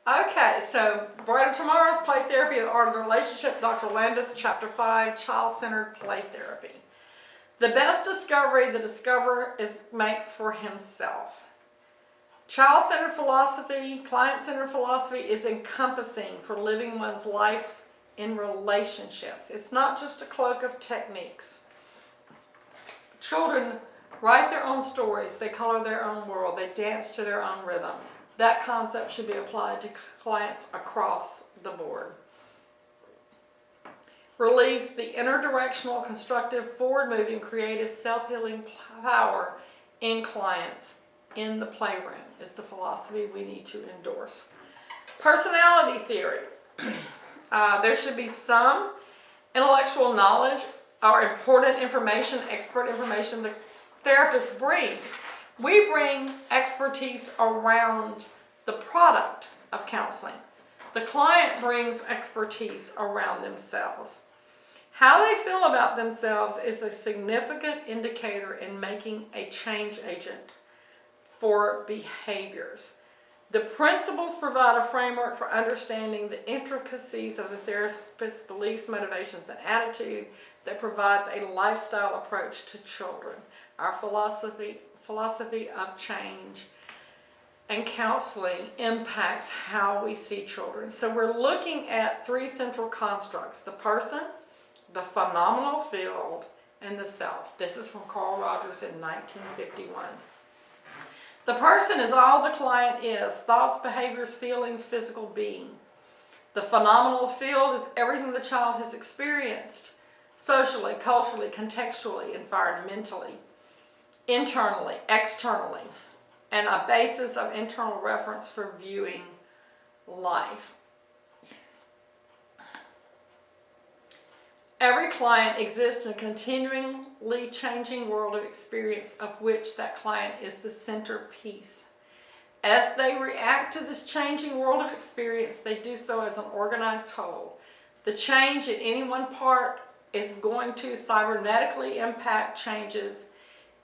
Okay, so Brighter Tomorrow's Play Therapy, The Art of the Relationship, Dr. Landis, Chapter 5, Child-Centered Play Therapy. The best discovery the discoverer makes for himself. Child-centered philosophy, client-centered philosophy is encompassing for living one's life in relationships. It's not just a cloak of techniques. Children write their own stories, they color their own world, they dance to their own rhythm. That concept should be applied to clients across the board. Release the interdirectional, constructive, forward-moving, creative, self-healing power in clients in the playroom is the philosophy we need to endorse. Personality theory. There should be some intellectual knowledge or important information, expert information the therapist brings. We bring expertise around the product of counseling. The client brings expertise around themselves. How they feel about themselves is a significant indicator in making a change agent for behaviors. The principles provide a framework for understanding the intricacies of the therapist's beliefs, motivations, and attitude that provides a lifestyle approach to children. Our philosophy of change and counseling impacts how we see children. So we're looking at three central constructs: the person, the phenomenal field, and the self. This is from Carl Rogers in 1951. The person is all the client is: thoughts, behaviors, feelings, physical being. The phenomenal field is everything the child has experienced socially, culturally, contextually, environmentally, internally, externally, and a basis of internal reference for viewing life. Every client exists in a continually changing world of experience of which that client is the centerpiece. As they react to this changing world of experience, they do so as an organized whole. The change in any one part is going to cybernetically impact changes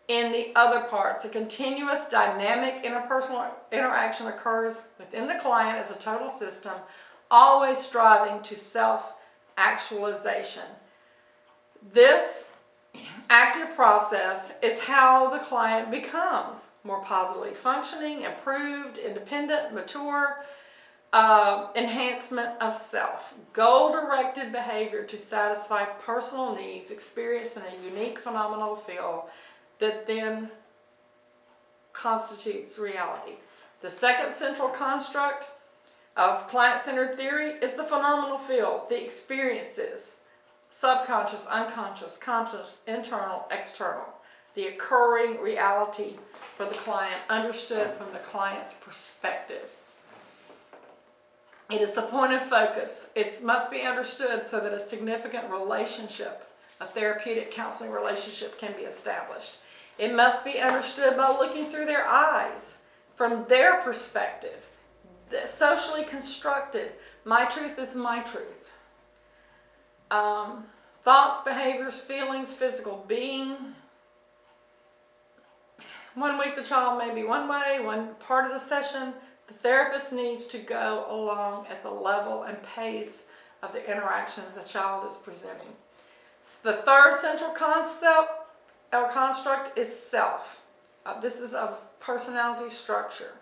in the other parts. A continuous dynamic interpersonal interaction occurs within the client as a total system, always striving to self-actualization. This active process is how the client becomes more positively functioning, improved, independent, mature, enhancement of self. Goal-directed behavior to satisfy personal needs experienced in a unique phenomenal field that then constitutes reality. The second central construct of client-centered theory is the phenomenal field, the experiences, subconscious, unconscious, conscious, internal, external, the occurring reality for the client, understood from the client's perspective. It is the point of focus. It must be understood so that a significant relationship, a therapeutic counseling relationship, can be established. It must be understood by looking through their eyes, from their perspective, socially constructed. My truth is my truth. Thoughts, behaviors, feelings, physical being. One week the child may be one way, one part of the session. The therapist needs to go along at the level and pace of the interaction the child is presenting. The third central concept or construct is self. This is of personality structure.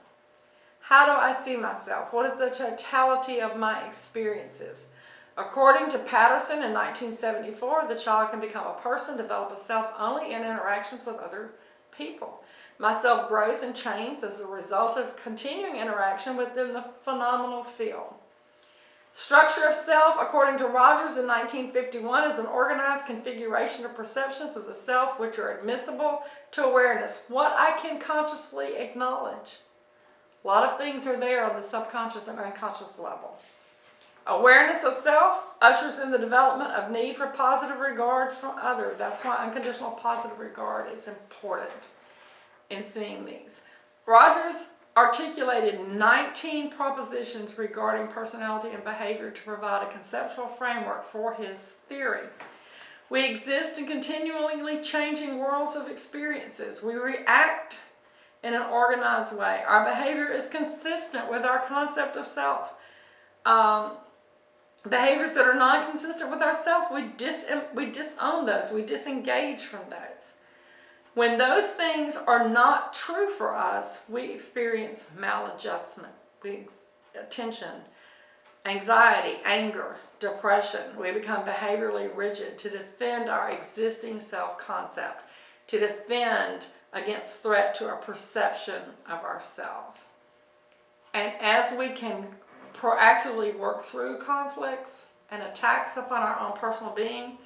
How do I see myself? What is the totality of my experiences? According to Patterson in 1974, the child can become a person, develop a self only in interactions with other people. My self grows and changes as a result of continuing interaction within the phenomenal field. Structure of self, according to Rogers in 1951, is an organized configuration of perceptions of the self which are admissible to awareness. What I can consciously acknowledge. A lot of things are there on the subconscious and unconscious level. Awareness of self ushers in the development of need for positive regard from others. That's why unconditional positive regard is important in seeing these. Rogers articulated 19 propositions regarding personality and behavior to provide a conceptual framework for his theory. We exist in continually changing worlds of experiences. We react in an organized way. Our behavior is consistent with our concept of self. Behaviors that are non-consistent with ourself, we disown those, we disengage from those. When those things are not true for us, we experience maladjustment, tension, anxiety, anger, depression. We become behaviorally rigid to defend our existing self-concept, to defend against threat to our perception of ourselves. And as we can proactively work through conflicts and attacks upon our own personal being,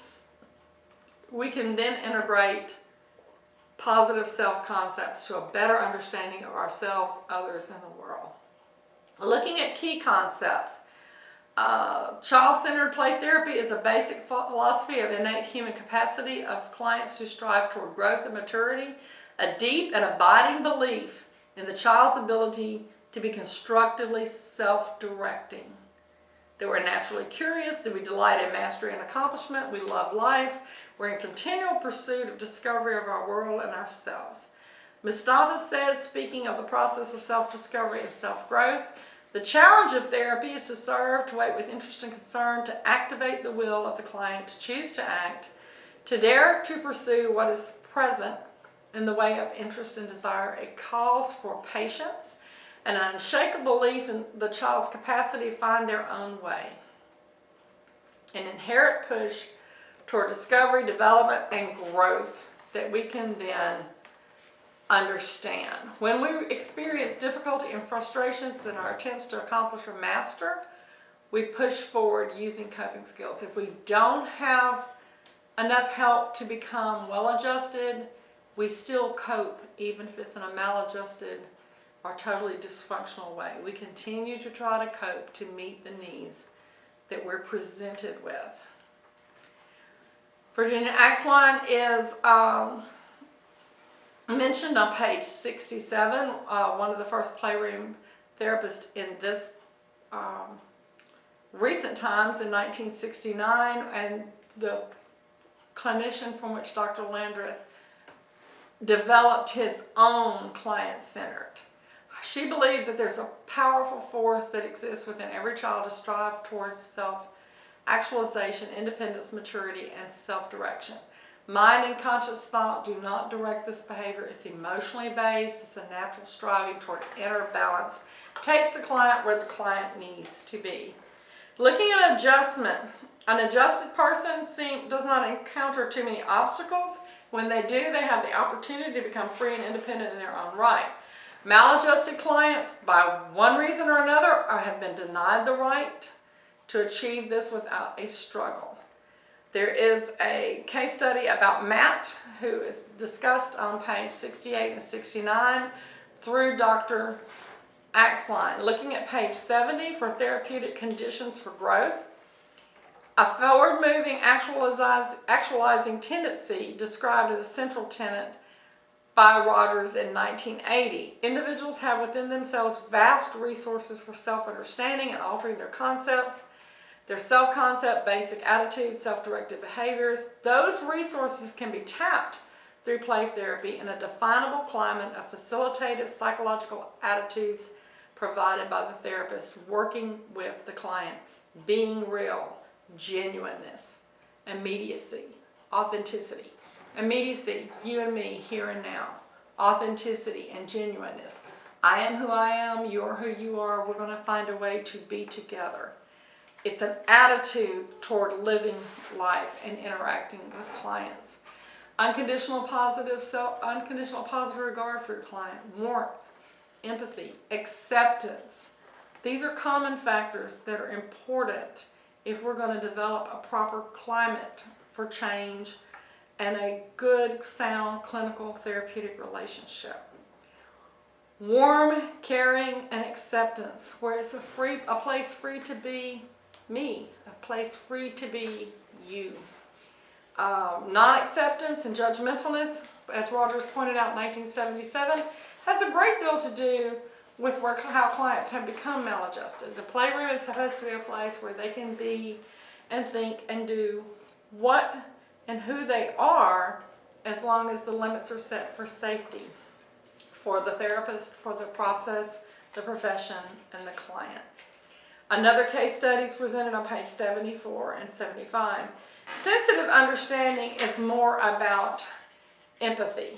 we can then integrate positive self-concepts to a better understanding of ourselves, others, and the world. Looking at key concepts, child-centered play therapy is a basic philosophy of innate human capacity of clients to strive toward growth and maturity, a deep and abiding belief in the child's ability to be constructively self-directing. That we're naturally curious, that we delight in mastery and accomplishment, we love life, we're in continual pursuit of discovery of our world and ourselves. Mustafa said, speaking of the process of self-discovery and self-growth, the challenge of therapy is to serve, to wait with interest and concern, to activate the will of the client, to choose to act, to dare to pursue what is present in the way of interest and desire. It calls for patience and an unshakable belief in the child's capacity to find their own way. An inherent push toward discovery, development, and growth that we can then understand. When we experience difficulty and frustrations in our attempts to accomplish or master, we push forward using coping skills. If we don't have enough help to become well-adjusted, we still cope, even if it's in a maladjusted or totally dysfunctional way. We continue to try to cope to meet the needs that we're presented with. Virginia Axline is mentioned on page 67, one of the first playroom therapists in this recent times in 1969, and the clinician from which Dr. Landreth developed his own client-centered. She believed that there's a powerful force that exists within every child to strive towards self-actualization, independence, maturity, and self-direction. Mind and conscious thought do not direct this behavior. It's emotionally based. It's a natural striving toward inner balance. Takes the client where the client needs to be. Looking at adjustment, an adjusted person does not encounter too many obstacles. When they do, they have the opportunity to become free and independent in their own right. Maladjusted clients, by one reason or another, have been denied the right to achieve this without a struggle. There is a case study about Matt, who is discussed on page 68 and 69 through Dr. Axline. Looking at page 70 for therapeutic conditions for growth, a forward-moving actualizing tendency described as a central tenet by Rogers in 1980. Individuals have within themselves vast resources for self-understanding and altering their concepts, their self-concept, basic attitudes, self-directed behaviors. Those resources can be tapped through play therapy in a definable climate of facilitative psychological attitudes provided by the therapist, working with the client, being real, genuineness, immediacy, authenticity. Immediacy, you and me, here and now. Authenticity and genuineness. I am who I am, you're who you are, we're going to find a way to be together. It's an attitude toward living life and interacting with clients. Unconditional positive regard for your client. Warmth, empathy, acceptance. These are common factors that are important if we're going to develop a proper climate for change and a good, sound, clinical, therapeutic relationship. Warm, caring, and acceptance, where it's a place free to be me, a place free to be you. Non-acceptance and judgmentalness, as Rogers pointed out in 1977, has a great deal to do with how clients have become maladjusted. The playroom is supposed to be a place where they can be and think and do what and who they are, as long as the limits are set for safety. for the therapist, for the process, the profession, and the client. Another case study is presented on page 74 and 75. Sensitive understanding is more about empathy.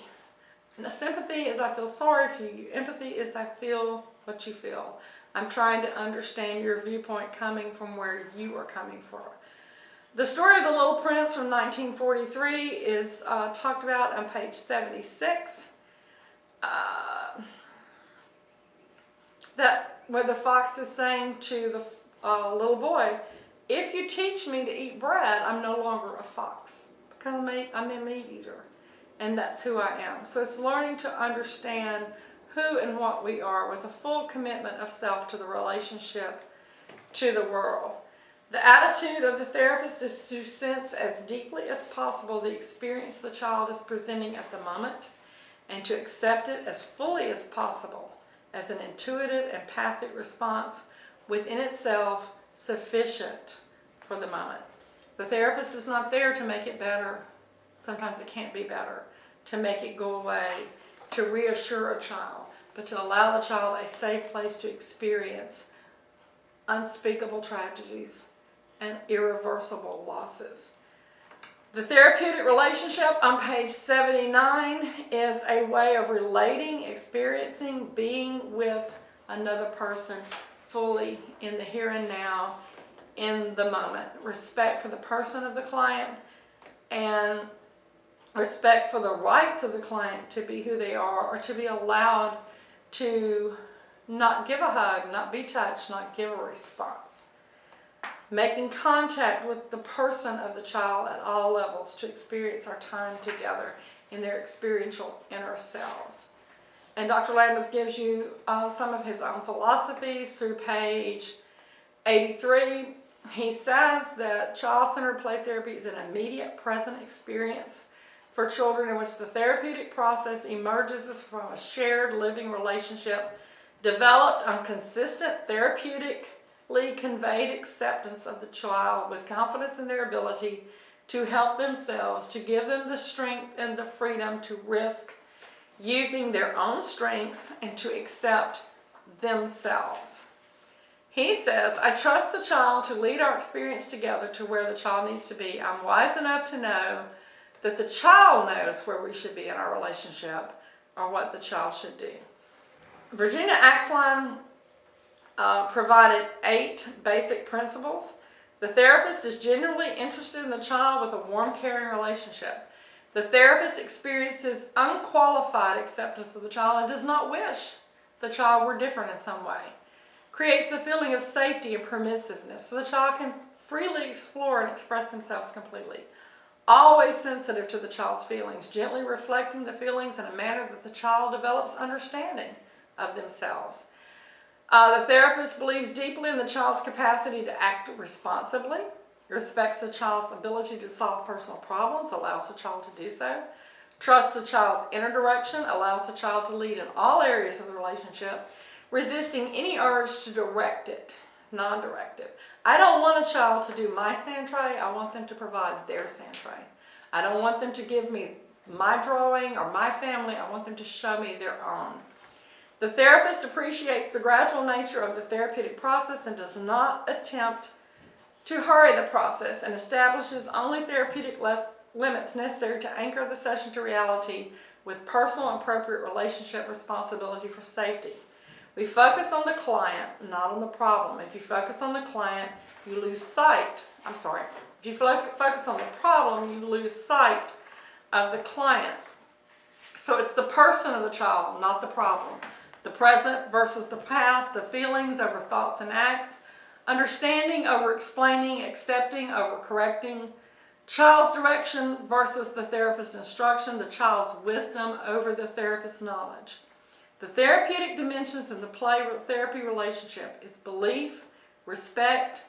Now, sympathy is I feel sorry for you. Empathy is I feel what you feel. I'm trying to understand your viewpoint coming from where you are coming from. The story of the Little Prince from 1943 is talked about on page 76. That where the fox is saying to the little boy, if you teach me to eat bread, I'm no longer a fox. Because I'm a meat eater. And that's who I am. So it's learning to understand who and what we are with a full commitment of self to the relationship to the world. The attitude of the therapist is to sense as deeply as possible the experience the child is presenting at the moment and to accept it as fully as possible as an intuitive, empathic response within itself sufficient for the moment. The therapist is not there to make it better. Sometimes it can't be better. To make it go away, to reassure a child, but to allow the child a safe place to experience unspeakable tragedies and irreversible losses. The therapeutic relationship on page 79 is a way of relating, experiencing, being with another person fully in the here and now, in the moment. Respect for the person of the client and respect for the rights of the client to be who they are, or to be allowed to not give a hug, not be touched, not give a response. Making contact with the person of the child at all levels to experience our time together in their experiential inner selves. And Dr. Landis gives you some of his own philosophies through page 83. He says that child-centered play therapy is an immediate present experience for children in which the therapeutic process emerges from a shared living relationship developed on consistent therapeutically conveyed acceptance of the child with confidence in their ability to help themselves, to give them the strength and the freedom to risk using their own strengths and to accept themselves. He says, I trust the child to lead our experience together to where the child needs to be. I'm wise enough to know that the child knows where we should be in our relationship or what the child should do. Virginia Axline provided 8 basic principles. The therapist is genuinely interested in the child with a warm, caring relationship. The therapist experiences unqualified acceptance of the child and does not wish the child were different in some way. Creates a feeling of safety and permissiveness so the child can freely explore and express themselves completely. Always sensitive to the child's feelings, gently reflecting the feelings in a manner that the child develops understanding of themselves. The therapist believes deeply in the child's capacity to act responsibly, respects the child's ability to solve personal problems, allows the child to do so, trusts the child's inner direction, allows the child to lead in all areas of the relationship, resisting any urge to direct it, non-directive. I don't want a child to do my sand tray, I want them to provide their sand tray. I don't want them to give me my drawing or my family, I want them to show me their own. The therapist appreciates the gradual nature of the therapeutic process and does not attempt to hurry the process and establishes only therapeutic limits necessary to anchor the session to reality with personal and appropriate relationship responsibility for safety. We focus on the client, not on the problem. If you focus on the client, you lose sight. If you focus on the problem, you lose sight of the client. So it's the person of the child, not the problem. The present versus the past, the feelings over thoughts and acts, understanding over explaining, accepting over correcting, child's direction versus the therapist's instruction, the child's wisdom over the therapist's knowledge. The therapeutic dimensions in the play-therapy relationship is belief, respect,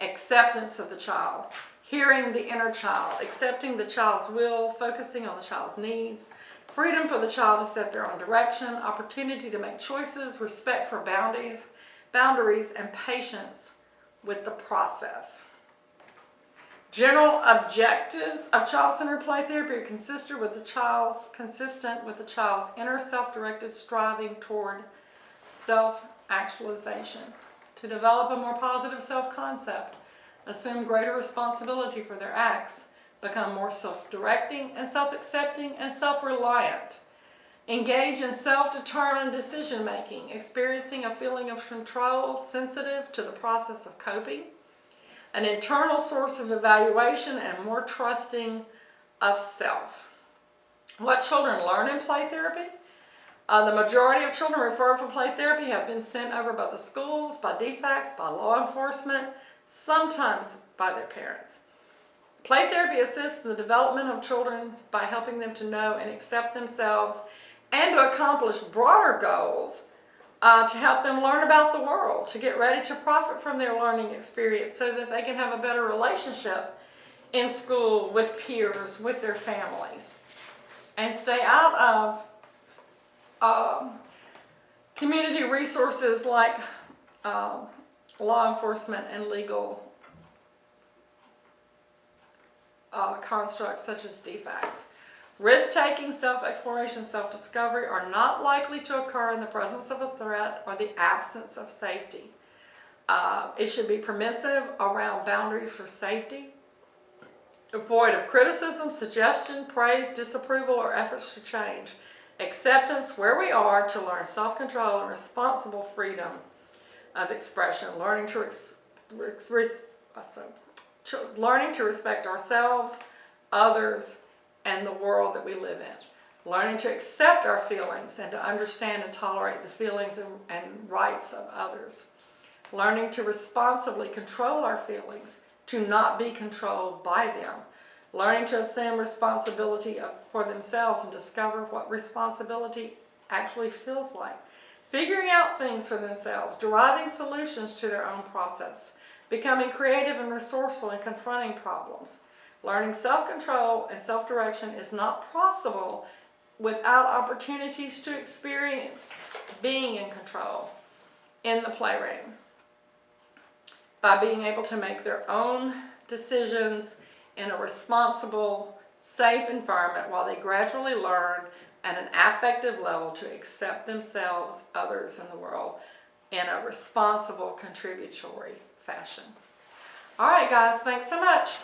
acceptance of the child, hearing the inner child, accepting the child's will, focusing on the child's needs, freedom for the child to set their own direction, opportunity to make choices, respect for boundaries, and patience with the process. General objectives of child-centered play therapy are consistent with the child's inner self-directed striving toward self-actualization, to develop a more positive self-concept, assume greater responsibility for their acts, become more self-directing and self-accepting and self-reliant, engage in self-determined decision-making, experiencing a feeling of control, sensitive to the process of coping, an internal source of evaluation, and more trusting of self. What children learn in play therapy? The majority of children referred for play therapy have been sent over by the schools, by DFACs, by law enforcement, sometimes by their parents. Play therapy assists in the development of children by helping them to know and accept themselves and to accomplish broader goals, to help them learn about the world, to get ready to profit from their learning experience so that they can have a better relationship in school, with peers, with their families, and stay out of community resources like law enforcement and legal constructs such as DFACs. Risk-taking, self-exploration, self-discovery are not likely to occur in the presence of a threat or the absence of safety. It should be permissive around boundaries for safety, devoid of criticism, suggestion, praise, disapproval, or efforts to change. Acceptance where we are to learn self-control and responsible freedom of expression. Learning to respect ourselves, others, and the world that we live in. Learning to accept our feelings and to understand and tolerate the feelings and rights of others. Learning to responsibly control our feelings, to not be controlled by them. Learning to assume responsibility for themselves and discover what responsibility actually feels like. Figuring out things for themselves, deriving solutions to their own process. Becoming creative and resourceful in confronting problems. Learning self-control and self-direction is not possible without opportunities to experience being in control in the playroom. By being able to make their own decisions in a responsible, safe environment while they gradually learn at an affective level to accept themselves, others, and the world in a responsible, contributory fashion. All right, guys, thanks so much.